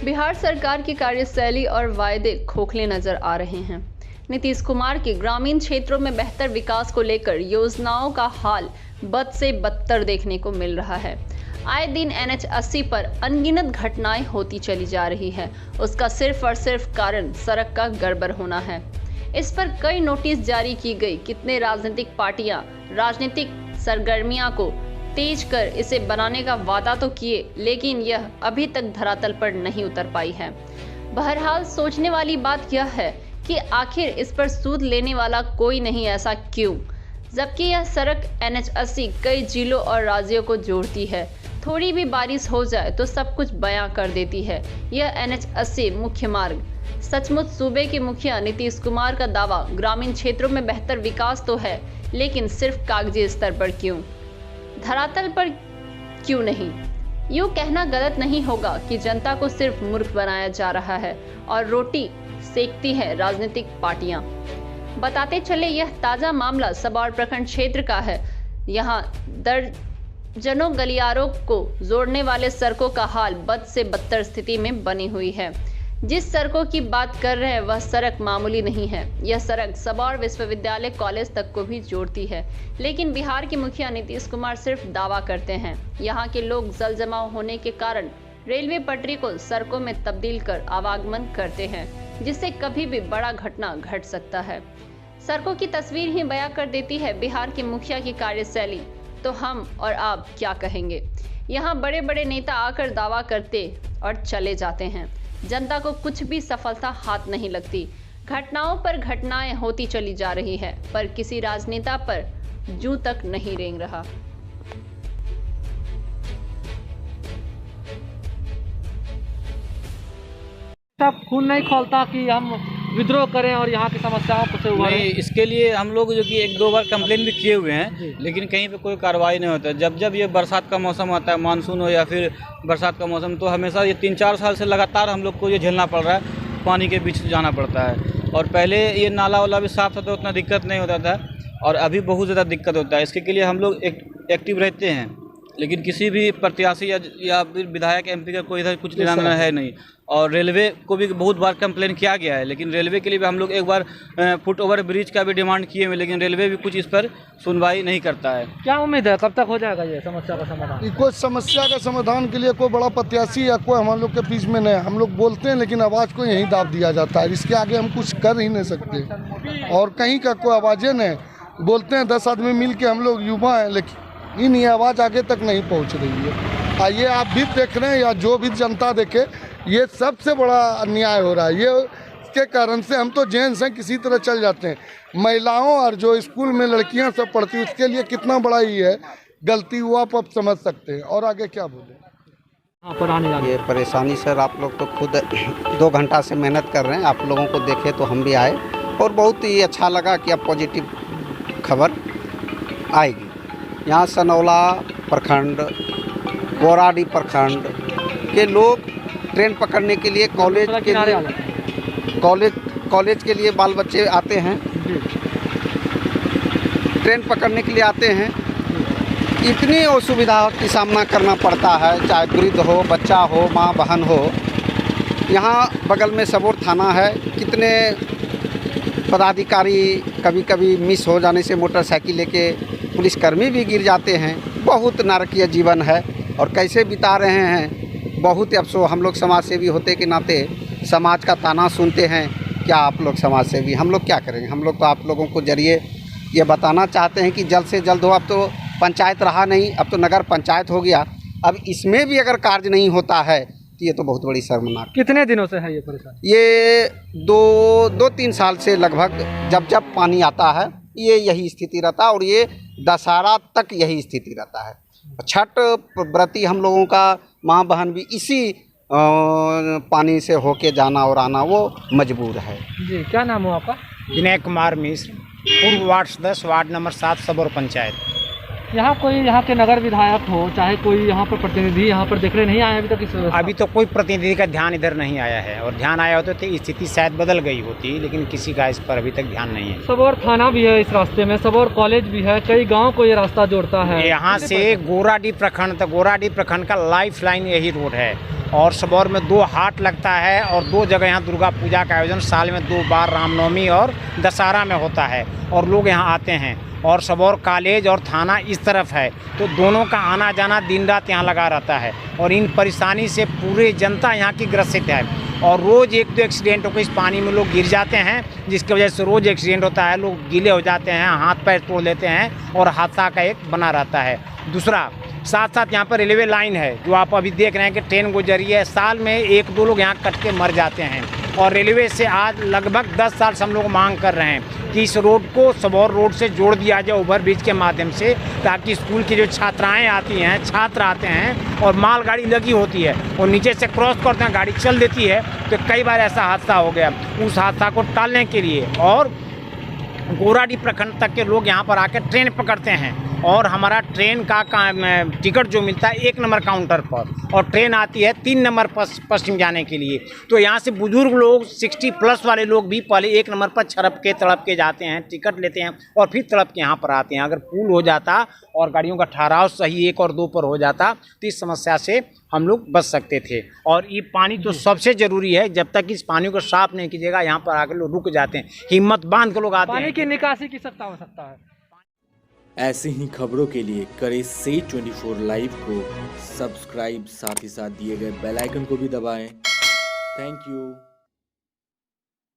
बिहार सरकार की कार्यशैली और वायदे खोखले नजर आ रहे हैं। नीतीश कुमार के ग्रामीण क्षेत्रों में बेहतर विकास को लेकर योजनाओं का हाल बद से बदतर देखने को मिल रहा है। आए दिन NH 80 पर अनगिनत घटनाएं होती चली जा रही है। उसका सिर्फ और सिर्फ कारण सड़क का गड़बड़ होना है। इस पर कई नोटिस जारी की गई। कितने राजनीतिक पार्टियां राजनीतिक सरगर्मियां को तेज कर इसे बनाने का वादा तो किए, लेकिन यह अभी तक धरातल पर नहीं उतर पाई है। बहरहाल सोचने वाली बात यह है कि आखिर इस पर सूद लेने वाला कोई नहीं, ऐसा क्यों? जबकि यह सड़क NH 80 कई जिलों और राज्यों को जोड़ती है। थोड़ी भी बारिश हो जाए तो सब कुछ बयां कर देती है। यह NH 80 मुख्य मार्ग सचमुच सूबे के मुखिया नीतीश कुमार का दावा ग्रामीण क्षेत्रों में बेहतर विकास तो है, लेकिन सिर्फ कागजी स्तर पर क्यों, धरातल पर क्यों नहीं? यूं कहना गलत नहीं होगा कि जनता को सिर्फ मूर्ख बनाया जा रहा है और रोटी सेकती है राजनीतिक पार्टियां। बताते चले, यह ताजा मामला सबौर प्रखंड क्षेत्र का है। यहां दर्जनों गलियारों को जोड़ने वाले सड़कों का हाल बद से बदतर स्थिति में बनी हुई है। जिस सड़कों की बात कर रहे हैं वह सड़क मामूली नहीं है। यह सड़क सबौर विश्वविद्यालय कॉलेज तक को भी जोड़ती है। लेकिन बिहार के मुखिया नीतीश कुमार सिर्फ दावा करते हैं। यहाँ के लोग जल जमाव होने के कारण रेलवे पटरी को सड़कों में तब्दील कर आवागमन करते हैं, जिससे कभी भी बड़ा घटना घट सकता है। सड़कों की तस्वीर ही बयां कर देती है बिहार के मुखिया की कार्यशैली। तो हम और आप क्या कहेंगे? यहाँ बड़े बड़े नेता आकर दावा करते और चले जाते हैं। जनता को कुछ भी सफलता हाथ नहीं लगती। घटनाओं पर घटनाएं होती चली जा रही है, पर किसी राजनेता पर जूं तक नहीं रेंग रहा। खून नहीं खोलता कि हम विद्रोह करें और यहाँ की समस्याओं को से उबारें। नहीं, इसके लिए हम लोग जो कि 1-2 बार कंप्लेन भी किए हुए हैं, लेकिन कहीं पे कोई कार्रवाई नहीं होता। जब ये बरसात का मौसम आता है, मानसून हो या फिर बरसात का मौसम, तो हमेशा ये 3-4 साल से लगातार हम लोग को ये झेलना पड़ रहा है। पानी के बीच जाना पड़ता है। और पहले ये नाला वाला भी साफ था तो उतना दिक्कत नहीं होता था, और अभी बहुत ज़्यादा दिक्कत होता है। इसके लिए हम लोग एक्टिव रहते हैं, लेकिन किसी भी प्रत्याशी या फिर विधायक MP का कोई इधर कुछ लेना है नहीं। और रेलवे को भी बहुत बार कंप्लेन किया गया है, लेकिन रेलवे के लिए भी हम लोग एक बार फुट ओवर ब्रिज का भी डिमांड किए हुए, लेकिन रेलवे भी कुछ इस पर सुनवाई नहीं करता है। क्या उम्मीद है कब तक हो जाएगा ये समस्या का समाधान? कोई समस्या का समाधान के लिए कोई बड़ा प्रत्याशी या कोई हम लोग के बीच में नहीं। हम लोग बोलते हैं, लेकिन आवाज़ को यहीं दाब दिया जाता है। इसके आगे हम कुछ कर ही नहीं सकते, और कहीं का कोई आवाज़ें नहीं। बोलते हैं 10 आदमी मिल के हम लोग युवा हैं, लेकिन ये आवाज़ आगे तक नहीं पहुँच रही है। ये आप भी देख रहे हैं या जो भी जनता देखे, ये सबसे बड़ा अन्याय हो रहा है। ये के कारण से हम तो जेंट्स हैं, किसी तरह चल जाते हैं। महिलाओं और जो स्कूल में लड़कियां सब पढ़ती हैं, उसके लिए कितना बड़ा ये है गलती हुआ, आप समझ सकते हैं। और आगे क्या बोले? हाँ, पर आने ये परेशानी सर, आप लोग तो खुद 2 घंटा से मेहनत कर रहे हैं। आप लोगों को देखे तो हम भी आए, और बहुत ही अच्छा लगा कि अब पॉजिटिव खबर आएगी। यहाँ सनौला प्रखंड, गोराडी प्रखंड के लोग ट्रेन पकड़ने के लिए कॉलेज के लिए बाल बच्चे आते हैं, ट्रेन पकड़ने के लिए आते हैं। इतनी असुविधा की सामना करना पड़ता है, चाहे वृद्ध हो, बच्चा हो, माँ बहन हो। यहाँ बगल में सबौर थाना है। कितने पदाधिकारी कभी कभी मिस हो जाने से मोटरसाइकिल लेके पुलिसकर्मी भी गिर जाते हैं। बहुत नारकीय जीवन है, और कैसे बिता रहे हैं। बहुत अफसोस, हम लोग समाज सेवी होते के नाते समाज का ताना सुनते हैं। क्या आप लोग समाज सेवी, हम लोग क्या करेंगे? हम लोग तो आप लोगों को जरिए ये बताना चाहते हैं कि जल्द से जल्द हो। अब तो पंचायत रहा नहीं, अब तो नगर पंचायत हो गया। अब इसमें भी अगर कार्य नहीं होता है तो ये तो बहुत बड़ी शर्मनाक। कितने दिनों से है ये परेशानी? ये 2-3 साल से लगभग जब पानी आता है ये यही स्थिति रहता है, और ये दशहरा तक यही स्थिति रहता है। छठ व्रती हम लोगों का माँ बहन भी इसी पानी से होके जाना और आना वो मजबूर है। जी, क्या नाम हो आपका? विनय कुमार मिश्र, पूर्व वार्ड सदस्य, वार्ड नंबर 7, सबौर पंचायत। यहाँ कोई यहाँ के नगर विधायक हो, चाहे कोई यहाँ पर प्रतिनिधि यहाँ पर देखने नहीं आया अभी तक? अभी तो कोई प्रतिनिधि का ध्यान इधर नहीं आया है, और ध्यान आया होता तो स्थिति शायद बदल गई होती, लेकिन किसी का इस पर अभी तक ध्यान नहीं है। सबौर थाना भी है इस रास्ते में, सबौर कॉलेज भी है, कई गाँव को ये रास्ता जोड़ता है। यहाँ से गोराडी प्रखंड तक, गोराडी प्रखंड का लाइफ लाइन यही रोड है। और सबौर में 2 हाट लगता है और 2 जगह यहाँ दुर्गा पूजा का आयोजन साल में 2 बार रामनवमी और दशहरा में होता है और लोग यहाँ आते हैं। और सबौर कॉलेज और थाना इस तरफ है, तो दोनों का आना जाना दिन रात यहाँ लगा रहता है और इन परेशानी से पूरे जनता यहाँ की ग्रसित है। और रोज़ 1-2 एक्सीडेंट होकर इस पानी में लोग गिर जाते हैं, जिसकी वजह से रोज़ एक्सीडेंट होता है, लोग गीले हो जाते हैं, हाथ पैर तोड़ लेते हैं और हादसा का एक बना रहता है। दूसरा, साथ साथ यहाँ पर रेलवे लाइन है, जो आप अभी देख रहे हैं कि ट्रेन गुजरी है, साल में 1-2 लोग यहाँ कट के मर जाते हैं। और रेलवे से आज लगभग 10 साल से हम लोग मांग कर रहे हैं कि इस रोड को सबौर रोड से जोड़ दिया जाए ओवरब्रिज के माध्यम से, ताकि स्कूल की जो छात्राएं आती हैं, छात्र आते हैं और मालगाड़ी लगी होती है और नीचे से क्रॉस करते हैं, गाड़ी चल देती है, तो कई बार ऐसा हादसा हो गया। उस हादसा को टालने के लिए और गोराडीह प्रखंड तक के लोग यहाँ पर आकर ट्रेन पकड़ते हैं और हमारा ट्रेन का टिकट जो मिलता है 1 नंबर काउंटर पर, और ट्रेन आती है 3 नंबर पश्चिम जाने के लिए। तो यहाँ से बुजुर्ग लोग 60+ वाले लोग भी पहले 1 नंबर पर छड़प के तड़प के जाते हैं, टिकट लेते हैं और फिर तड़प के यहाँ पर आते हैं। अगर पुल हो जाता और गाड़ियों का ठहराव सही 1 और 2 पर हो जाता तो इस समस्या से हम लोग बच सकते थे। और ये पानी तो सबसे ज़रूरी है, जब तक इस पानी को साफ नहीं कीजिएगा यहाँ पर आकर लोग रुक जाते हैं, हिम्मत बांध के लोग आते हैं। पानी की निकासी की सख्त आवश्यकता है। ऐसी ही खबरों के लिए करें से 24 लाइव को सब्सक्राइब, साथ ही साथ दिए गए बेल आइकन को भी दबाएं। Thank you.